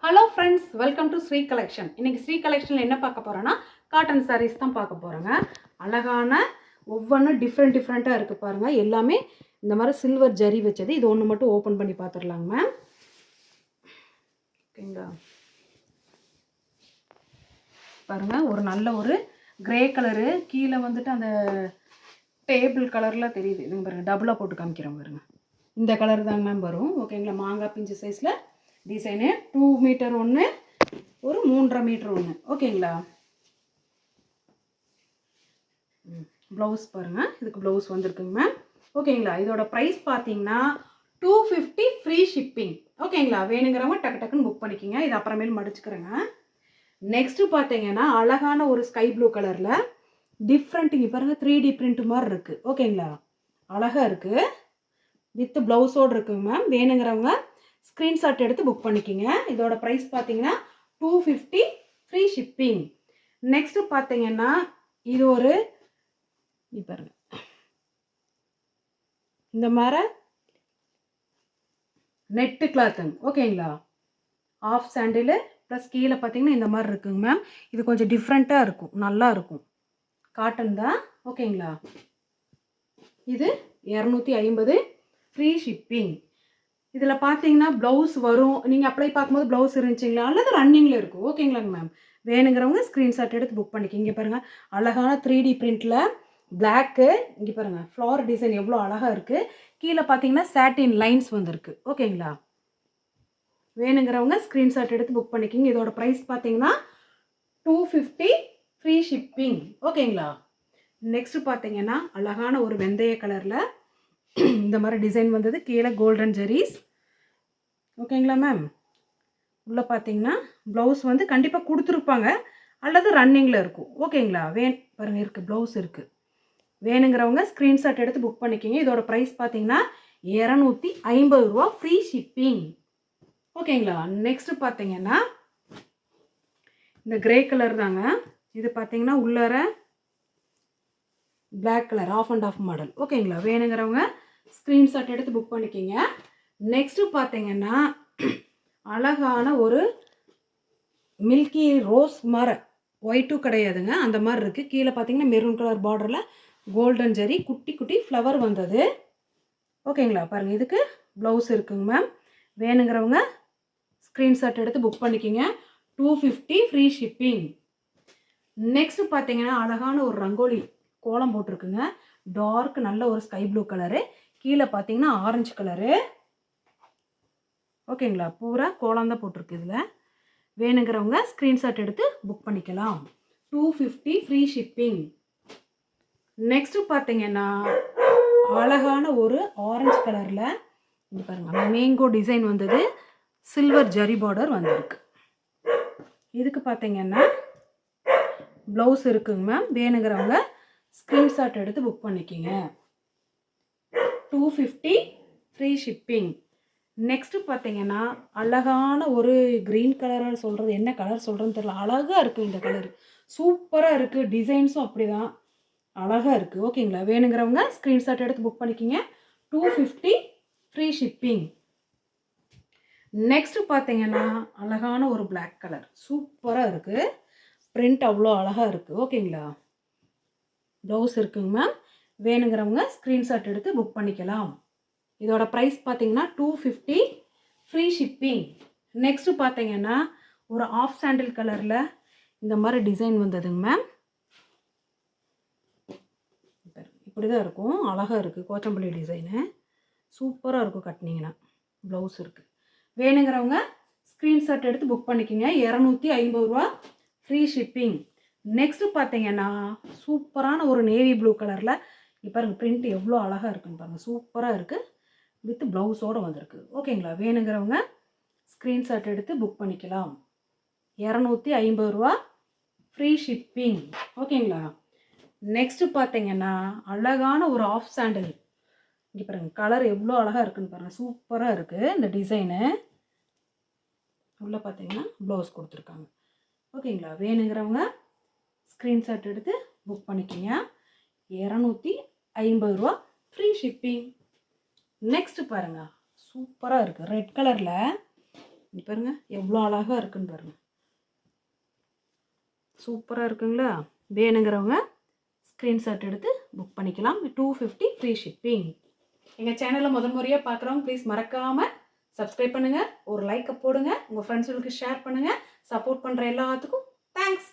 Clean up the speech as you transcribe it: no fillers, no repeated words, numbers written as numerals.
Hello friends, welcome to Sri collection. இன்றைக்கி ஸ்ரீ கலெக்ஷனில் என்ன பார்க்க போகிறோன்னா காட்டன் சாரீஸ் தான் பார்க்க போகிறோங்க. அழகான ஒவ்வொன்றும் டிஃப்ரெண்ட்டாக இருக்குது பாருங்கள். எல்லாமே இந்த மாதிரி சில்வர் ஜரி வச்சது. இது ஒன்று மட்டும் ஓப்பன் பண்ணி பார்த்துடலாங்க மேம். ஓகேங்களா, பாருங்கள், ஒரு நல்ல ஒரு கிரே கலரு, கீழே வந்துட்டு அந்த டேபிள் கலரில் தெரியுது. இதுங்க பாருங்கள், டபுளாக போட்டு காமிக்கிறோம் பாருங்கள். இந்த கலர் தாங்க மேம் வரும். ஓகேங்களா, மாங்காய் பிஞ்சு சைஸில் டிசைனு 2 மீட்டர் ஒன்று, ஒரு 3.5 மீட்டர் ஒன்று. ஓகேங்களா, ப்ளவுஸ் பாருங்கள், இதுக்கு ப்ளவுஸ் வந்துருக்குங்க மேம். ஓகேங்களா, இதோட ப்ரைஸ் பார்த்தீங்கன்னா 250 ஃப்ரீ ஷிப்பிங். ஓகேங்களா, வேணுங்கிறவங்க டக்குன்னு புக் பண்ணிக்கிங்க. இது அப்புறமேல் மடிச்சுக்கிறேங்க. நெக்ஸ்ட்டு பார்த்தீங்கன்னா அழகான ஒரு ஸ்கை ப்ளூ கலரில் டிஃப்ரெண்ட்டுங்க பாருங்கள், 3D பிரிண்ட் மாதிரி இருக்குது. ஓகேங்களா, அழகாக இருக்குது, வித் ப்ளவுஸோடு இருக்குங்க மேம். வேணுங்கிறவங்க ஸ்க்ரீன்ஷாட் எடுத்து புக் பண்ணிக்கிங்க. இதோட ப்ரைஸ் பார்த்தீங்கன்னா 250 ஃப்ரீ ஷிப்பிங். நெக்ஸ்ட்டு பார்த்தீங்கன்னா இது ஒரு பாருங்க, இந்த மாதிரி நெட்டு கிளாத்துங்க. ஓகேங்களா, ஆஃப் சாண்டிலு ப்ளஸ் கீழே பார்த்தீங்கன்னா இந்த மாதிரி இருக்குங்க மேம். இது கொஞ்சம் டிஃப்ரெண்ட்டாக இருக்கும், நல்லா இருக்கும். காட்டன் தான். ஓகேங்களா, இது 250 ஃப்ரீ ஷிப்பிங். இதில் பார்த்தீங்கன்னா ப்ளவுஸ் வரும். நீங்கள் அப்ளை பார்க்கும்போது ப்ளவுஸ் இருந்துச்சிங்களா அல்லது ரன்னிங்கில் இருக்கும். ஓகேங்களாங்க மேம். வேணுங்கிறவங்க ஸ்க்ரீன்ஷாட் எடுத்து புக் பண்ணிக்கிங்க. இங்கே பாருங்கள், அழகான 3D பிரிண்டில் பிளாக்கு. இங்கே பாருங்கள், ஃப்ளவர் டிசைன் எவ்வளோ அழகாக இருக்குது. கீழே பார்த்தீங்கன்னா சாட்டின் லைன்ஸ் வந்துருக்கு. ஓகேங்களா, வேணுங்கிறவங்க ஸ்க்ரீன்ஷாட் எடுத்து புக் பண்ணிக்கிங்க. இதோட ப்ரைஸ் பார்த்தீங்கன்னா 250 ஃப்ரீ ஷிப்பிங். ஓகேங்களா, நெக்ஸ்ட்டு பார்த்தீங்கன்னா அழகான ஒரு வெந்தய கலரில் இந்த மாதிரி டிசைன் வந்தது. கீழே கோல்டன் ஜெரீஸ். ஓகேங்களா மேம். உள்ளே பார்த்தீங்கன்னா ப்ளவுஸ் வந்து கண்டிப்பாக கொடுத்துருப்பாங்க அல்லது ரன்னிங்கில் இருக்கும். ஓகேங்களா, பாருங்கள், இருக்குது, ப்ளவுஸ் இருக்குது. வேணுங்கிறவங்க ஸ்க்ரீன்ஷாட் எடுத்து புக் பண்ணிக்கிங்க. இதோட ப்ரைஸ் பார்த்தீங்கன்னா 250 ரூபா ஃப்ரீ ஷிப்பிங். ஓகேங்களா, நெக்ஸ்ட்டு பார்த்தீங்கன்னா இந்த கிரே கலர் தாங்க. இது பார்த்தீங்கன்னா உள்ளார black colour half and half model. ஓகேங்களா, வேணுங்கிறவங்க ஸ்க்ரீன்ஷாட் எடுத்து புக் பண்ணிக்கிங்க. நெக்ஸ்ட்டு பார்த்தீங்கன்னா அழகான ஒரு மில்கி ரோஸ் மாதிரி, ஒயிட்டும் கிடையாதுங்க, அந்த மாதிரி இருக்குது. கீழே பார்த்தீங்கன்னா மெரூன் கலர் பார்டரில் கோல்டன் ஜெரி குட்டி ஃப்ளவர் வந்தது. ஓகேங்களா, பாருங்கள், இதுக்கு ப்ளவுஸ் இருக்குங்க மேம். வேணுங்கிறவங்க ஸ்க்ரீன்ஷாட் எடுத்து புக் பண்ணிக்கிங்க. 250 ஃப்ரீ ஷிப்பிங். நெக்ஸ்ட்டு பார்த்தீங்கன்னா அழகான ஒரு ரங்கோலி கோலம் போட்டிருக்குங்க. டார்க் நல்ல ஒரு ஸ்கை ப்ளூ கலரு, கீழே பார்த்தீங்கன்னா ஆரஞ்சு கலரு. ஓகேங்களா, பூரா கோலம் தான் போட்டிருக்கு. இதில் வேணுங்கிறவங்க ஸ்க்ரீன்ஷாட் எடுத்து புக் பண்ணிக்கலாம். 250 ஃப்ரீ ஷிப்பிங். நெக்ஸ்ட்டு பார்த்தீங்கன்னா அழகான ஒரு ஆரஞ்சு கலரில் இங்கே பாருங்கள், மேங்கோ டிசைன் வந்தது, சில்வர் ஜரி பார்டர் வந்திருக்கு. இதுக்கு பார்த்தீங்கன்னா ப்ளவுஸ் இருக்குங்க மேம். வேணுங்கிறவங்க ஸ்க்ரீன்ஷாட் எடுத்து புக் பண்ணிக்கிங்க. 250 ஃப்ரீ ஷிப்பிங். நெக்ஸ்ட்டு பார்த்தீங்கன்னா அழகான ஒரு க்ரீன் கலராக சொல்கிறது, என்ன கலர் சொல்கிறேன்னு தெரியல, அழகாக இருக்குது. இந்த கலர் சூப்பராக இருக்குது. டிசைன்ஸும் அப்படி தான் அழகாக இருக்குது. ஓகேங்களா, வேணுங்கிறவங்க ஸ்க்ரீன்ஷாட் எடுத்து புக் பண்ணிக்கிங்க. 250 ஃப்ரீ ஷிப்பிங். நெக்ஸ்ட்டு பார்த்தீங்கன்னா அழகான ஒரு பிளாக் கலர் சூப்பராக இருக்குது. பிரிண்ட் அவ்வளோ அழகாக இருக்குது. ஓகேங்களா, ப்ளவுஸ் இருக்குங்க மேம். வேணுங்கிறவங்க ஸ்க்ரீன்ஷாட் எடுத்து புக் பண்ணிக்கலாம். இதோட ப்ரைஸ் பார்த்தீங்கன்னா 250 ஃப்ரீ ஷிப்பிங். நெக்ஸ்ட்டு பார்த்தீங்கன்னா ஒரு ஆஃப் சாண்டில் கலரில் இந்த மாதிரி டிசைன் வந்ததுங்க மேம். இப்படி தான் இருக்கும், அழகாக இருக்குது. கோச்சம்பள்ளி டிசைனு சூப்பராக இருக்கும் கட்டினீங்கன்னா. ப்ளவுஸ் இருக்குது. வேணுங்கிறவங்க ஸ்க்ரீன்ஷாட் எடுத்து புக் பண்ணிக்கோங்க. 250 ரூபா ஃப்ரீ ஷிப்பிங். நெக்ஸ்ட்டு பார்த்தீங்கன்னா சூப்பரான ஒரு நேவி ப்ளூ கலரில் இப்போ பாருங்கள், பிரிண்ட் எவ்வளோ அழகாக இருக்குன்னு பாருங்கள், சூப்பராக இருக்குது. வித் ப்ளவுஸோடு வந்திருக்கு. ஓகேங்களா, வேணுங்கிறவங்க ஸ்க்ரீன்ஷாட் எடுத்து புக் பண்ணிக்கலாம். 250 ரூபா ஃப்ரீ ஷிப்பிங். ஓகேங்களா, நெக்ஸ்ட்டு பார்த்தீங்கன்னா அழகான ஒரு ஆஃப் சாண்டில். இங்கே பாருங்கள், கலர் எவ்வளோ அழகாக இருக்குன்னு பாருங்கள், சூப்பராக இருக்குது இந்த டிசைனு. உள்ளே பார்த்தீங்கன்னா ப்ளவுஸ் கொடுத்துருக்காங்க. ஓகேங்களா, வேணுங்கிறவங்க ஸ்க்ரீன்ஷாட் எடுத்து புக் பண்ணிக்கிங்க. 250 ரூபா ஃப்ரீ ஷிப்பிங். நெக்ஸ்ட்டு பாருங்கள், சூப்பராக இருக்குது. ரெட் கலரில் இங்க பாருங்க எவ்வளோ அழகாக இருக்குன்னு பாருங்கள். சூப்பராக இருக்குங்களா? வேணுங்கிறவங்க ஸ்க்ரீன்ஷாட் எடுத்து புக் பண்ணிக்கலாம். 250 ஃப்ரீ ஷிப்பிங். எங்கள் சேனலில் முதல் முறையாக பார்க்குறவங்க ப்ளீஸ் மறக்காமல் சப்ஸ்கிரைப் பண்ணுங்கள், ஒரு லைக்கை போடுங்க, உங்கள் ஃப்ரெண்ட்ஸுகளுக்கு ஷேர் பண்ணுங்கள். சப்போர்ட் பண்ணுற எல்லாத்துக்கும் தேங்க்ஸ்.